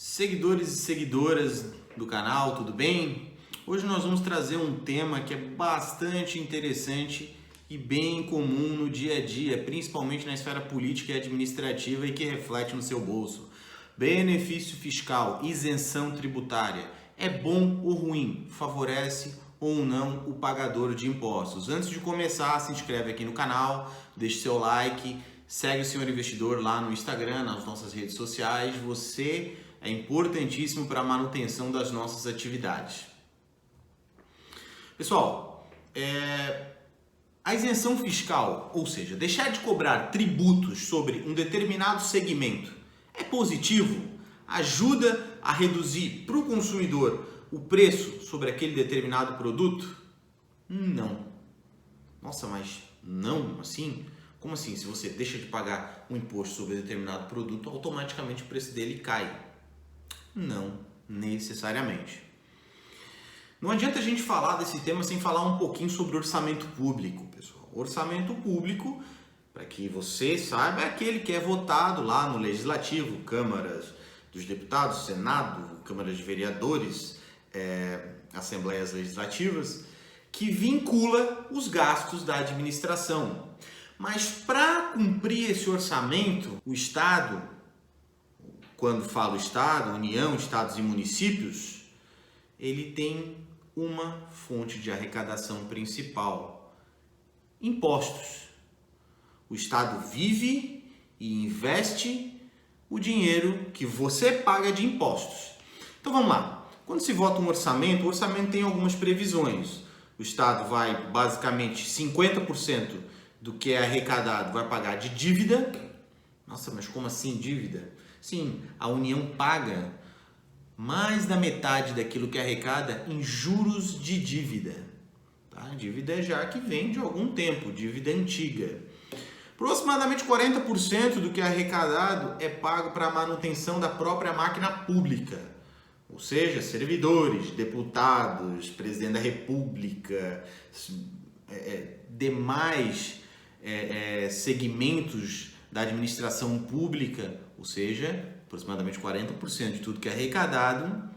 Seguidores e seguidoras do canal, tudo bem? Hoje nós vamos trazer um tema que é bastante interessante e bem comum no dia a dia, principalmente na esfera política e administrativa e que reflete no seu bolso. Benefício fiscal, isenção tributária. É bom ou ruim? Favorece ou não o pagador de impostos? Antes de começar, se inscreve aqui no canal, deixe seu like, segue o Senhor Investidor lá no Instagram, nas nossas redes sociais. Você é importantíssimo para a manutenção das nossas atividades. Pessoal, a isenção fiscal, ou seja, deixar de cobrar tributos sobre um determinado segmento, é positivo? Ajuda a reduzir para o consumidor o preço sobre aquele determinado produto? Não. Nossa, mas não assim? Como assim? Se você deixa de pagar um imposto sobre determinado produto, automaticamente o preço dele cai? Não necessariamente. Não adianta a gente falar desse tema sem falar um pouquinho sobre orçamento público, pessoal. Orçamento público, para que você saiba, é aquele que é votado lá no Legislativo, Câmaras dos Deputados, Senado, Câmaras de Vereadores, Assembleias Legislativas, que vincula os gastos da administração. Mas para cumprir esse orçamento, o Estado, quando falo Estado, União, Estados e Municípios, ele tem uma fonte de arrecadação principal: impostos. O Estado vive e investe o dinheiro que você paga de impostos. Então vamos lá. Quando se vota um orçamento, o orçamento tem algumas previsões. O Estado vai, basicamente, 50% do que é arrecadado vai pagar de dívida. Nossa, mas como assim dívida? Sim, a União paga mais da metade daquilo que arrecada em juros de dívida. Tá? Dívida já que vem de algum tempo, dívida antiga. Aproximadamente 40% do que é arrecadado é pago para a manutenção da própria máquina pública. Ou seja, servidores, deputados, presidente da República, demais segmentos da administração pública, ou seja, aproximadamente 40% de tudo que é arrecadado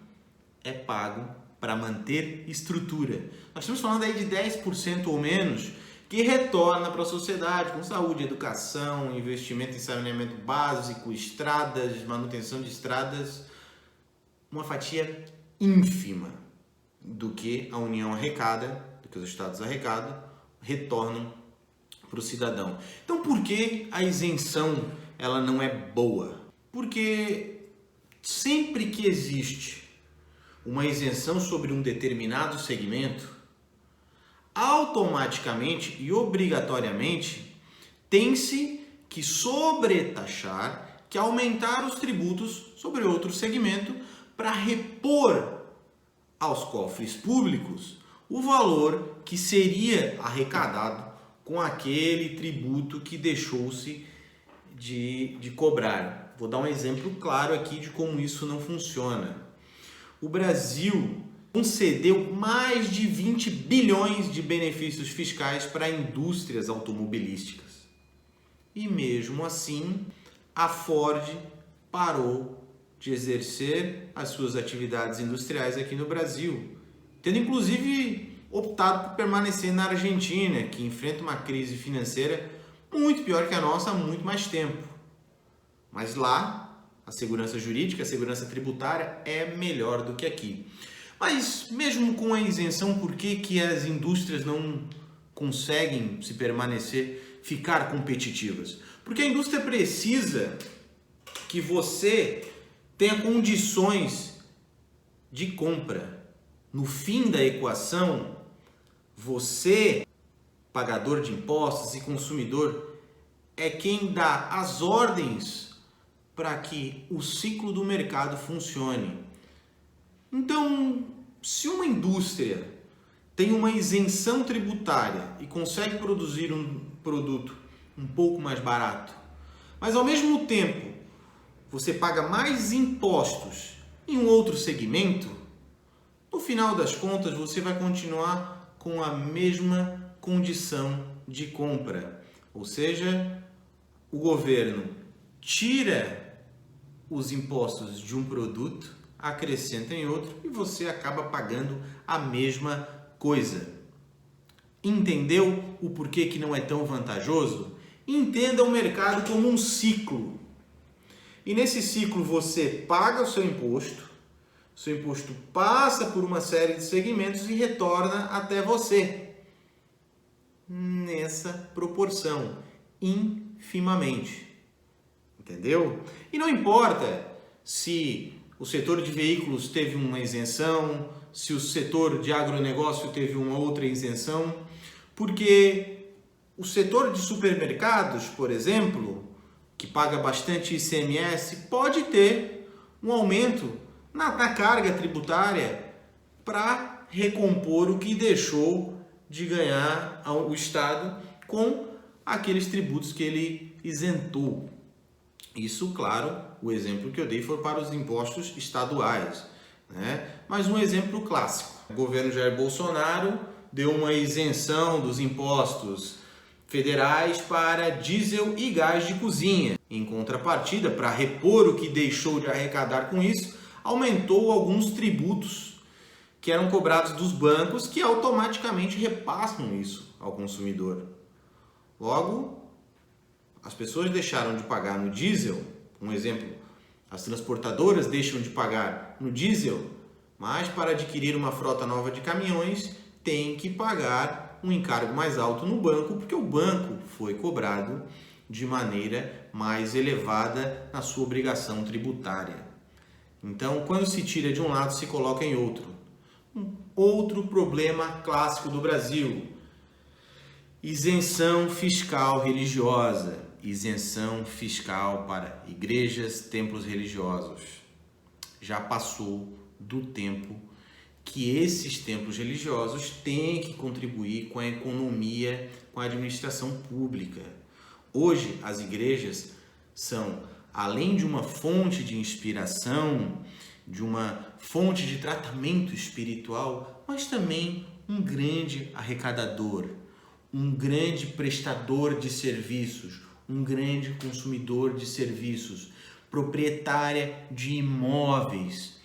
é pago para manter estrutura. Nós estamos falando aí de 10% ou menos que retorna para a sociedade com saúde, educação, investimento em saneamento básico, estradas, manutenção de estradas, uma fatia ínfima do que a União arrecada, do que os estados arrecadam, retornam para o cidadão. Então, por que a isenção ela não é boa? Porque sempre que existe uma isenção sobre um determinado segmento, automaticamente e obrigatoriamente tem-se que sobretaxar, que aumentar os tributos sobre outro segmento para repor aos cofres públicos o valor que seria arrecadado com aquele tributo que deixou-se de cobrar. Vou dar um exemplo claro aqui de como isso não funciona. O Brasil concedeu mais de 20 bilhões de benefícios fiscais para indústrias automobilísticas. E mesmo assim, a Ford parou de exercer as suas atividades industriais aqui no Brasil, tendo inclusive optado por permanecer na Argentina, que enfrenta uma crise financeira muito pior que a nossa há muito mais tempo. Mas lá, a segurança jurídica, a segurança tributária é melhor do que aqui. Mas mesmo com a isenção, por que as indústrias não conseguem se permanecer, ficar competitivas? Porque a indústria precisa que você tenha condições de compra. No fim da equação, você, pagador de impostos e consumidor, é quem dá as ordens para que o ciclo do mercado funcione. Então, se uma indústria tem uma isenção tributária e consegue produzir um produto um pouco mais barato, mas ao mesmo tempo você paga mais impostos em um outro segmento, no final das contas você vai continuar com a mesma condição de compra. Ou seja, o governo tira os impostos de um produto, acrescenta em outro e você acaba pagando a mesma coisa. Entendeu o porquê que não é tão vantajoso? Entenda o mercado como um ciclo. E nesse ciclo você paga o seu imposto passa por uma série de segmentos e retorna até você. Nessa proporção, infimamente. Entendeu? E não importa se o setor de veículos teve uma isenção, se o setor de agronegócio teve uma outra isenção, porque o setor de supermercados, por exemplo, que paga bastante ICMS, pode ter um aumento na carga tributária para recompor o que deixou de ganhar o Estado com aqueles tributos que ele isentou. Isso, claro, o exemplo que eu dei foi para os impostos estaduais, né? Mas um exemplo clássico. O governo Jair Bolsonaro deu uma isenção dos impostos federais para diesel e gás de cozinha. Em contrapartida, para repor o que deixou de arrecadar com isso, aumentou alguns tributos que eram cobrados dos bancos, que automaticamente repassam isso ao consumidor. Logo, as pessoas deixaram de pagar no diesel, um exemplo, as transportadoras deixam de pagar no diesel, mas para adquirir uma frota nova de caminhões, tem que pagar um encargo mais alto no banco, porque o banco foi cobrado de maneira mais elevada na sua obrigação tributária. Então, quando se tira de um lado, se coloca em outro. Outro problema clássico do Brasil: isenção fiscal religiosa, isenção fiscal para igrejas, templos religiosos. Já passou do tempo que esses templos religiosos têm que contribuir com a economia, com a administração pública. Hoje, as igrejas são, além de uma fonte de inspiração, de uma fonte de tratamento espiritual, mas também um grande arrecadador, um grande prestador de serviços, um grande consumidor de serviços, proprietária de imóveis.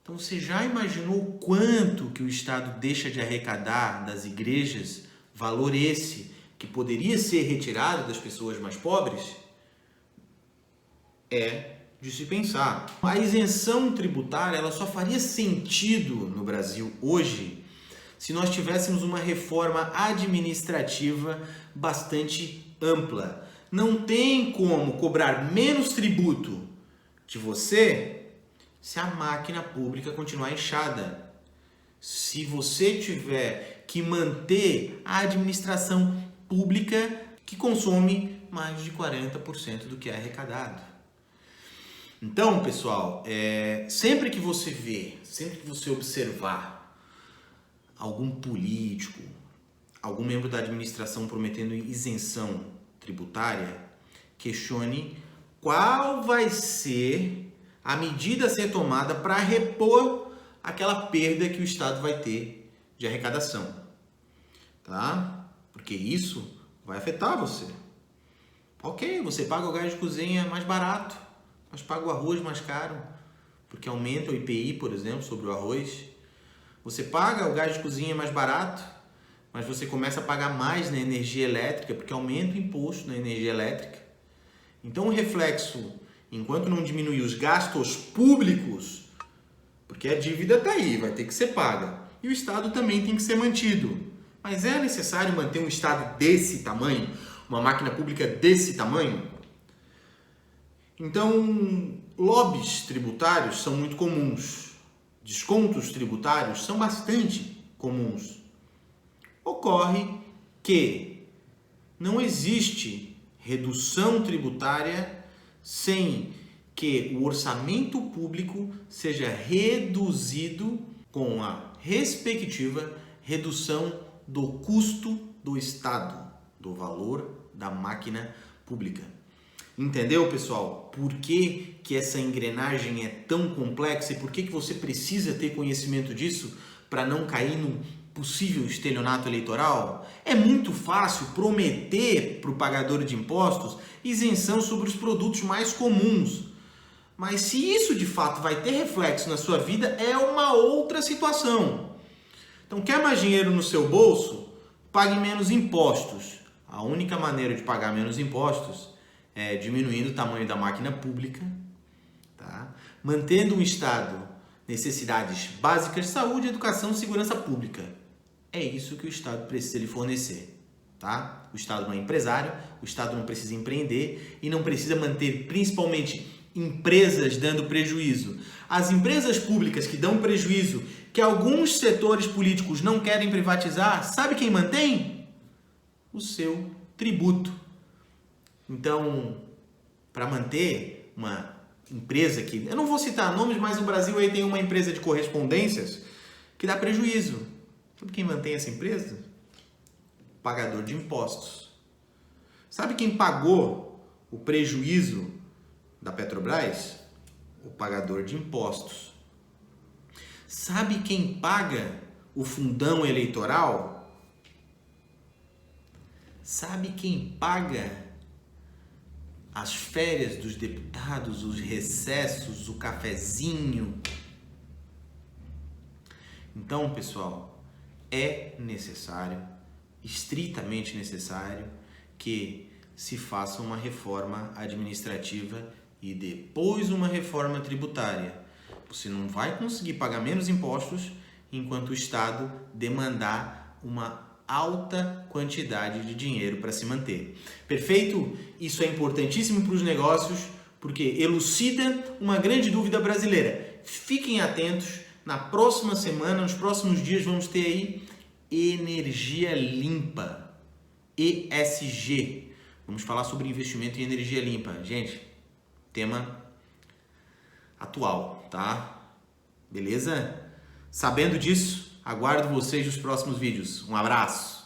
Então você já imaginou quanto que o Estado deixa de arrecadar das igrejas? Valor esse que poderia ser retirado das pessoas mais pobres? É de se pensar. A isenção tributária ela só faria sentido no Brasil hoje se nós tivéssemos uma reforma administrativa bastante ampla. Não tem como cobrar menos tributo de você se a máquina pública continuar inchada. Se você tiver que manter a administração pública que consome mais de 40% do que é arrecadado. Então, pessoal, sempre que você observar algum político, algum membro da administração prometendo isenção tributária, questione qual vai ser a medida a ser tomada para repor aquela perda que o Estado vai ter de arrecadação, tá? Porque isso vai afetar você. Ok, você paga o gás de cozinha mais barato, mas paga o arroz mais caro, porque aumenta o IPI, por exemplo, sobre o arroz. Você paga o gás de cozinha mais barato, mas você começa a pagar mais na energia elétrica, porque aumenta o imposto na energia elétrica. Então o reflexo, enquanto não diminuir os gastos públicos, porque a dívida está aí, vai ter que ser paga, e o Estado também tem que ser mantido. Mas é necessário manter um Estado desse tamanho, uma máquina pública desse tamanho? Então, lobbies tributários são muito comuns, descontos tributários são bastante comuns. Ocorre que não existe redução tributária sem que o orçamento público seja reduzido com a respectiva redução do custo do Estado, do valor da máquina pública. Entendeu, pessoal? Por que essa engrenagem é tão complexa e por que você precisa ter conhecimento disso para não cair num possível estelionato eleitoral? É muito fácil prometer para o pagador de impostos isenção sobre os produtos mais comuns. Mas se isso de fato vai ter reflexo na sua vida, é uma outra situação. Então, quer mais dinheiro no seu bolso? Pague menos impostos. A única maneira de pagar menos impostos é diminuindo o tamanho da máquina pública, tá? Mantendo um Estado, necessidades básicas, saúde, educação, segurança pública. É isso que o Estado precisa lhe fornecer. Tá? O Estado não é empresário, o Estado não precisa empreender e não precisa manter principalmente empresas dando prejuízo. As empresas públicas que dão prejuízo, que alguns setores políticos não querem privatizar, sabe quem mantém? O seu tributo. Então, para manter uma empresa que... Eu não vou citar nomes, mas no Brasil aí tem uma empresa de correspondências que dá prejuízo. Sabe quem mantém essa empresa? Pagador de impostos. Sabe quem pagou o prejuízo da Petrobras? O pagador de impostos. Sabe quem paga o fundão eleitoral? Sabe quem paga as férias dos deputados, os recessos, o cafezinho? Então, pessoal, é necessário, estritamente necessário, que se faça uma reforma administrativa e depois uma reforma tributária. Você não vai conseguir pagar menos impostos enquanto o Estado demandar uma alta quantidade de dinheiro para se manter. Perfeito? Isso é importantíssimo para os negócios porque elucida uma grande dúvida brasileira. Fiquem atentos, na próxima semana, nos próximos dias, vamos ter aí energia limpa, ESG. Vamos falar sobre investimento em energia limpa. Gente, tema atual, tá? Beleza? Sabendo disso, aguardo vocês nos próximos vídeos. Um abraço!